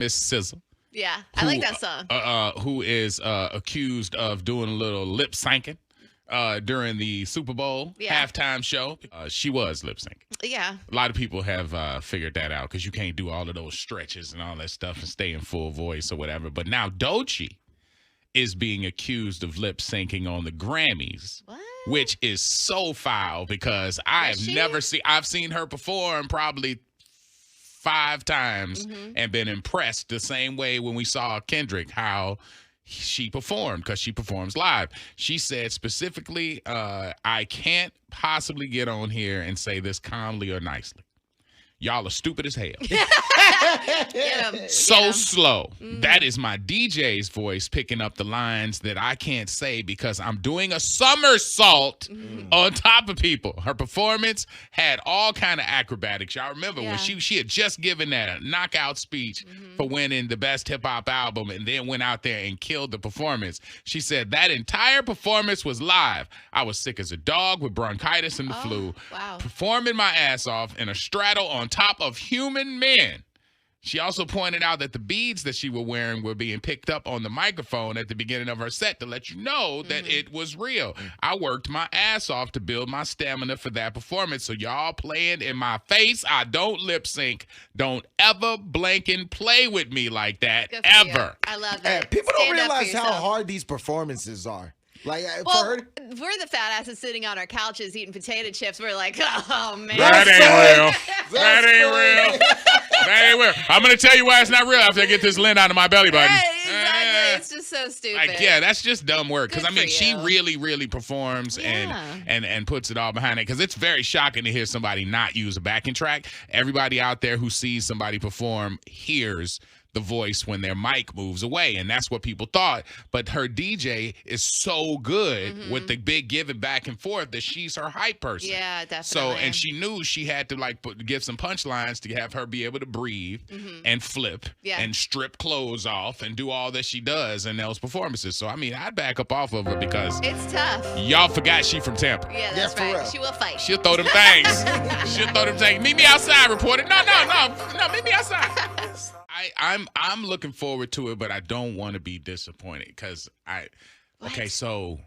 Miss Sizzle. Yeah, I like that song. Who is accused of doing a little lip syncing during the Super Bowl halftime show. She was lip syncing. Yeah. A lot of people have figured that out because you can't do all of those stretches and all that stuff and stay in full voice or whatever. But now Doechii is being accused of lip syncing on the Grammys. What? Which is so foul because I've seen her perform probably 5 times and been impressed the same way when we saw Kendrick, how she performed, because she performs live. She said specifically, I can't possibly get on here and say this calmly or nicely. Y'all are stupid as hell. So slow. That is my DJ's voice picking up the lines that I can't say because I'm doing a somersault on top of people. Her performance had all kind of acrobatics. Y'all remember when she had just given that a knockout speech for winning the best hip hop album and then went out there and killed the performance. She said that entire performance was live. I was sick as a dog with bronchitis and the flu. Wow. Performing my ass off in a straddle on top of human men. She also pointed out that the beads that she was wearing were being picked up on the microphone at the beginning of her set to let you know that it was real. I worked my ass off to build my stamina for that performance. So y'all playing in my face. I don't lip sync. Don't ever blanking play with me like that. Ever. I love that. People don't realize how hard these performances are. Like, we're the fat asses sitting on our couches eating potato chips. We're like, oh, man. That ain't real. That ain't real. That ain't real. I'm going to tell you why it's not real after I get this lint out of my belly button. Right, exactly. It's just so stupid. Like, yeah, that's just dumb work. Because, I mean, she you. really, really performs and puts it all behind it. Because it's very shocking to hear somebody not use a backing track. Everybody out there who sees somebody perform hears the voice when their mic moves away, and that's what people thought. But her DJ is so good with the big giving back and forth that she's her hype person. Yeah, definitely. So, and she knew she had to like give some punchlines to have her be able to breathe and flip and strip clothes off and do all that she does in those performances. So, I mean, I'd back up off of her because it's tough. Y'all forgot she from Tampa. Yeah, that's right. She will fight. She'll throw them things. She'll throw them things. Meet me outside, reporter. No, meet me outside. I'm looking forward to it, but I don't want to be disappointed because so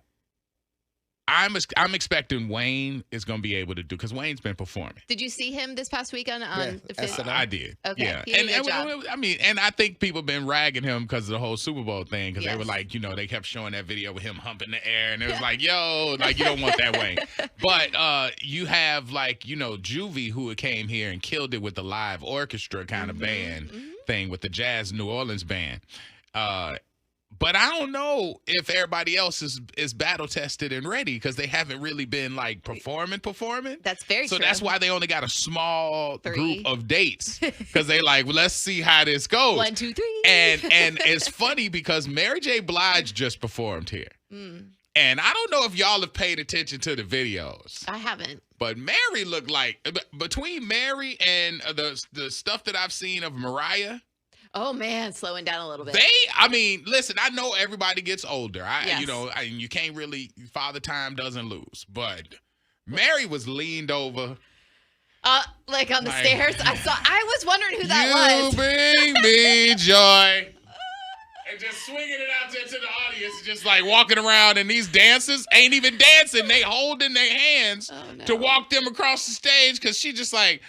I'm expecting Wayne is going to be able to do, because Wayne's been performing. Did you see him this past weekend on the SNL? I did. Okay. Yeah. He did a good job. I mean, and I think people have been ragging him because of the whole Super Bowl thing, because they were like, they kept showing that video with him humping the air, and it was like, yo, like, you don't want that Wayne. But you have Juvie, who came here and killed it with the live orchestra kind of band thing with the Jazz New Orleans band. But I don't know if everybody else is battle tested and ready, because they haven't really been like performing. That's very true. So that's why they only got a small group of dates, because they like, well, let's see how this goes. 1, 2, 3. And it's funny because Mary J. Blige just performed here. And I don't know if y'all have paid attention to the videos. I haven't. But Mary looked like, between Mary and the stuff that I've seen of Mariah. Oh, man, slowing down a little bit. Listen, I know everybody gets older. You can't really, Father Time doesn't lose. But Mary was leaned over. Like on the stairs? I was wondering who that was. You bring me joy. And just swinging it out there to the audience, just like walking around, and these dancers ain't even dancing. They holding their hands to walk them across the stage, because she just like,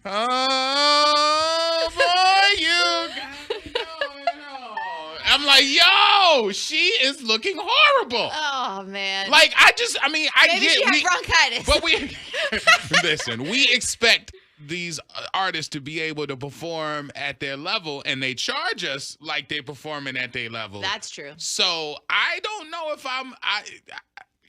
oh, boy, you no. I'm like, yo, she is looking horrible. Oh, man. Like, I Maybe get she had bronchitis. But listen, we expect these artists to be able to perform at their level, and they charge us like they're performing at their level. That's true. So I don't know if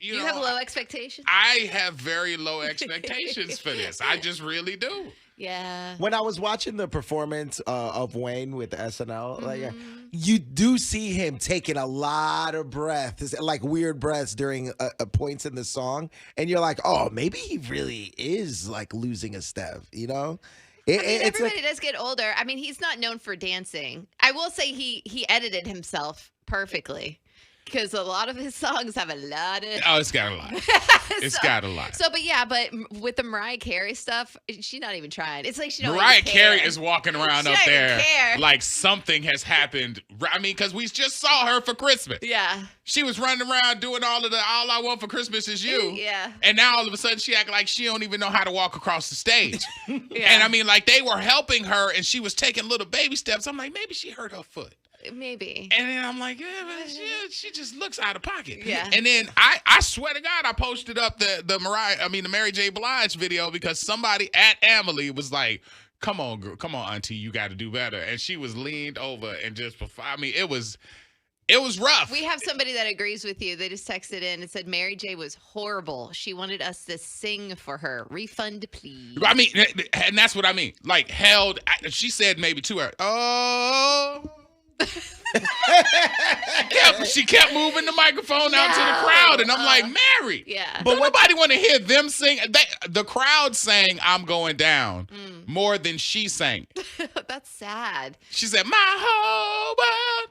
you have low expectations? I have very low expectations for this. I just really do. Yeah. When I was watching the performance of Wayne with SNL, like, you do see him taking a lot of breaths, like weird breaths during points in the song, and you're like, oh, maybe he really is like losing a step, everybody does get older. I mean, he's not known for dancing. I will say he edited himself perfectly. Because a lot of his songs have a lot of. Oh, it's got a lot. It's got a lot. So, but with the Mariah Carey stuff, she's not even trying. It's like she don't Mariah even care. Carey is walking around She up don't even there care. like something has happened. I mean, because we just saw her for Christmas. Yeah. She was running around doing all I want for Christmas is you. Yeah. And now all of a sudden she act like she don't even know how to walk across the stage. Yeah. And I mean, like they were helping her and she was taking little baby steps. I'm like, maybe she hurt her foot. Maybe. And then I'm like, yeah, but she just looks out of pocket. Yeah. And then I swear to God, I posted up the Mary J. Blige video because somebody at Emily was like, come on, girl, come on, auntie, you got to do better. And she was leaned over and just, I mean, it was rough. We have somebody that agrees with you. They just texted in and said Mary J was horrible. She wanted us to sing for her. Refund, please. I mean, and that's what I mean. Like she said maybe to her, oh. she kept moving the microphone out to the crowd, and I'm like, Mary, but nobody want to hear them sing. The crowd sang "I'm Going Down" more than she sang. That's sad. She said, "My whole world."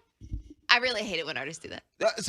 I really hate it when artists do that.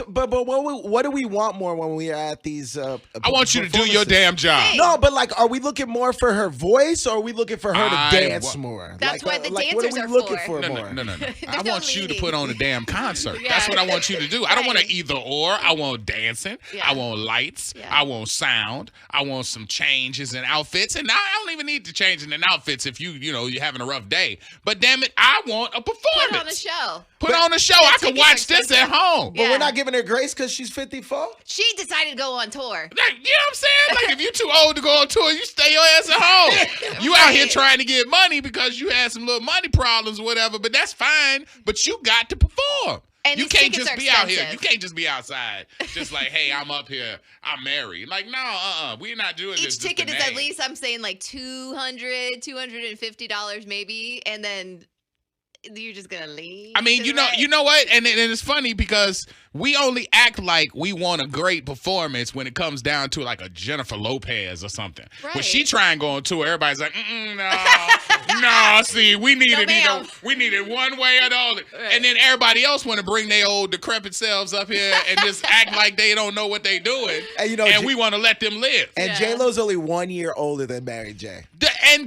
But what do we want more when we are at these? I want you to do your damn job. Hey. No, but like, are we looking more for her voice, or are we looking for her to dance more? That's what the dancers what are we are looking for. more? No. I want you to put on a damn concert. Yeah. That's what I want you to do. I don't want Right. to either or. I want dancing. Yeah. I want lights. Yeah. I want sound. I want some changes in outfits. And I don't even need to change in outfits if you're having a rough day. But damn it, I want a performance. Put on a show. Put on a show. I can watch this at home. But we're not giving her grace because she's 54. She decided to go on tour. Like, you know what I'm saying? Like, if you're too old to go on tour, you stay your ass at home. You out here trying to get money because you had some little money problems or whatever, but that's fine. But you got to perform. And you these can't tickets just are be out here. expensive. You can't just be outside. Just like, hey, I'm up here. I'm married. Like, no, we're not doing this. Each ticket is at least, I'm saying, like $200, $250 maybe. And then you're just going to leave. I mean, you know what? And it's funny because we only act like we want a great performance when it comes down to like a Jennifer Lopez or something. Right. When she try and go on tour, everybody's like, no, see, we need it one way or the other. Right. And then everybody else want to bring their old decrepit selves up here and just act like they don't know what they doing. And we want to let them live. And J-Lo's only 1 year older than Mary J.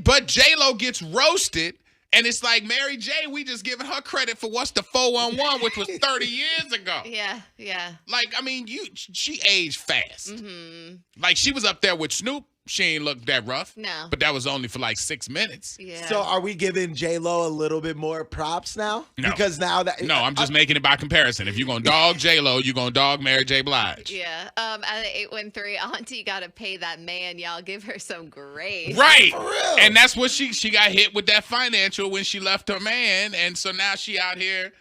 But J-Lo gets roasted. And it's like, Mary J, we just giving her credit for what's the 411, which was 30 years ago. Yeah. Like, I mean, she aged fast. Mm-hmm. Like, she was up there with Snoop. She ain't looked that rough. No. But that was only for like 6 minutes. Yeah. So are we giving J-Lo a little bit more props now? No. Because now that... No, I'm just making it by comparison. If you're going to dog J-Lo, you're going to dog Mary J. Blige. Yeah. At 813, Auntie got to pay that man. Y'all give her some grace. Right. For real. And that's what she got hit with that financial when she left her man. And so now she out here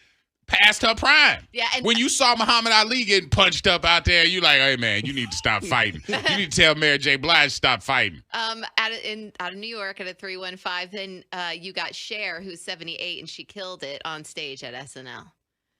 past her prime. Yeah, and when you saw Muhammad Ali getting punched up out there, you like, hey man, you need to stop fighting. You need to tell Mary J. Blige to stop fighting. Out of New York at a 315, then you got Cher, who's 78, and she killed it on stage at SNL.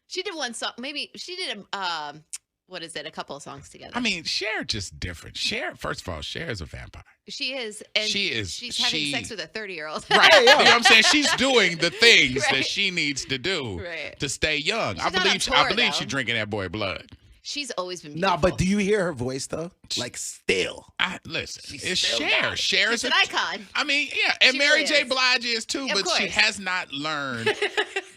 She did one song, maybe she did a couple of songs together. I mean, Cher just different. Cher, first of all, Cher is a vampire. She is. And she's having sex with a 30-year-old. Right. You know what I'm saying? She's doing the things that she needs to do to stay young. She's I believe though. she's drinking that boy blood. She's always been beautiful. No, but do you hear her voice though? Like still. Listen, it's Cher. Cher is an icon. I mean, yeah, and She Mary really J. is. Blige is too, Of but she course. has not learned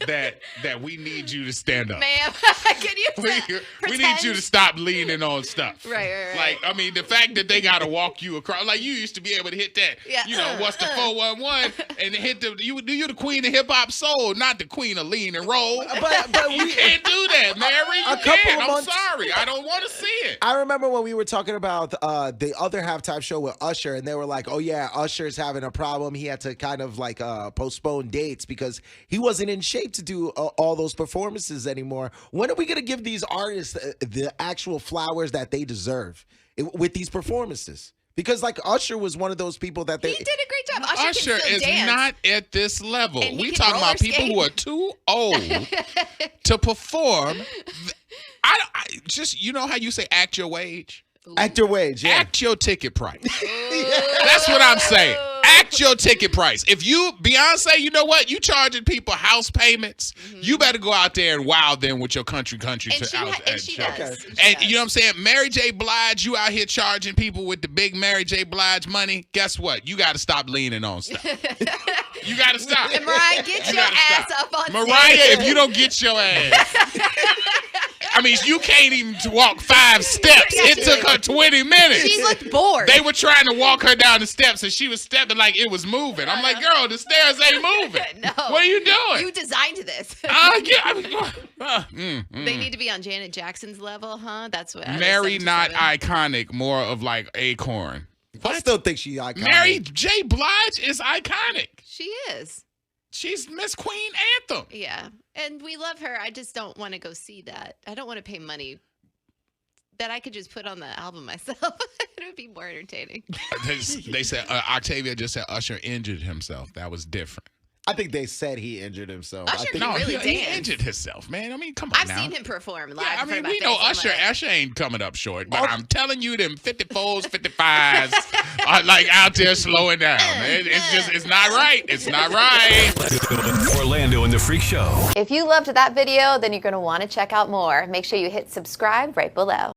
that we need you to stand up. Ma'am, can you We need you to stop leaning on stuff. Right. Like, I mean, the fact that they got to walk you across, like you used to be able to hit that, what's the 411 and hit you're the queen of hip hop soul, not the queen of lean and roll. But you can't do that, Mary. You can't. I'm sorry. I don't want to see it. I remember when we were talking about the other halftime show with Usher, and they were like, oh yeah, Usher's having a problem. He had to kind of like postpone dates because he wasn't in shape to do all those performances anymore. When are we going to give these artists the actual flowers that they deserve with these performances? Because like Usher was one of those people that He did a great job. Usher can still is dance. not at this level. And he We can talking roller about people who are skate. too old to perform. I just, you know how you say act your wage? Act your wage, yeah. Act your ticket price. That's what I'm saying. Act your ticket price. If you, Beyonce, you know what? You charging people house payments. You better go out there and wow them with your country And she does. And you know what I'm saying? Mary J. Blige, you out here charging people with the big Mary J. Blige money. Guess what? You got to stop leaning on stuff. You got to stop. And Mariah, get your ass up on Mariah, stage. if you don't get your ass. I mean, you can't even walk 5 steps. It took her 20 minutes. She looked bored. They were trying to walk her down the steps, and she was stepping like it was moving. I'm like, girl, the stairs ain't moving. No. What are you doing? You designed this. They need to be on Janet Jackson's level, huh? That's what. Mary, not iconic, more of like Acorn. I still think she's iconic. Mary J. Blige is iconic. She is. She's Miss Queen Anthem. Yeah. And we love her. I just don't want to go see that. I don't want to pay money that I could just put on the album myself. It would be more entertaining. They said Octavia just said Usher injured himself. That was different. I think they said he injured himself. Usher I think really he danced. injured himself, man. I mean, come on I've now. seen him perform live. Yeah, I in front mean, of my we know face. I'm Usher. like, Usher ain't coming up short, but I'm telling you, them 54s, 55s are like out there slowing down. It's not right. It's not right. Orlando and the Freak Show. If you loved that video, then you're going to want to check out more. Make sure you hit subscribe right below.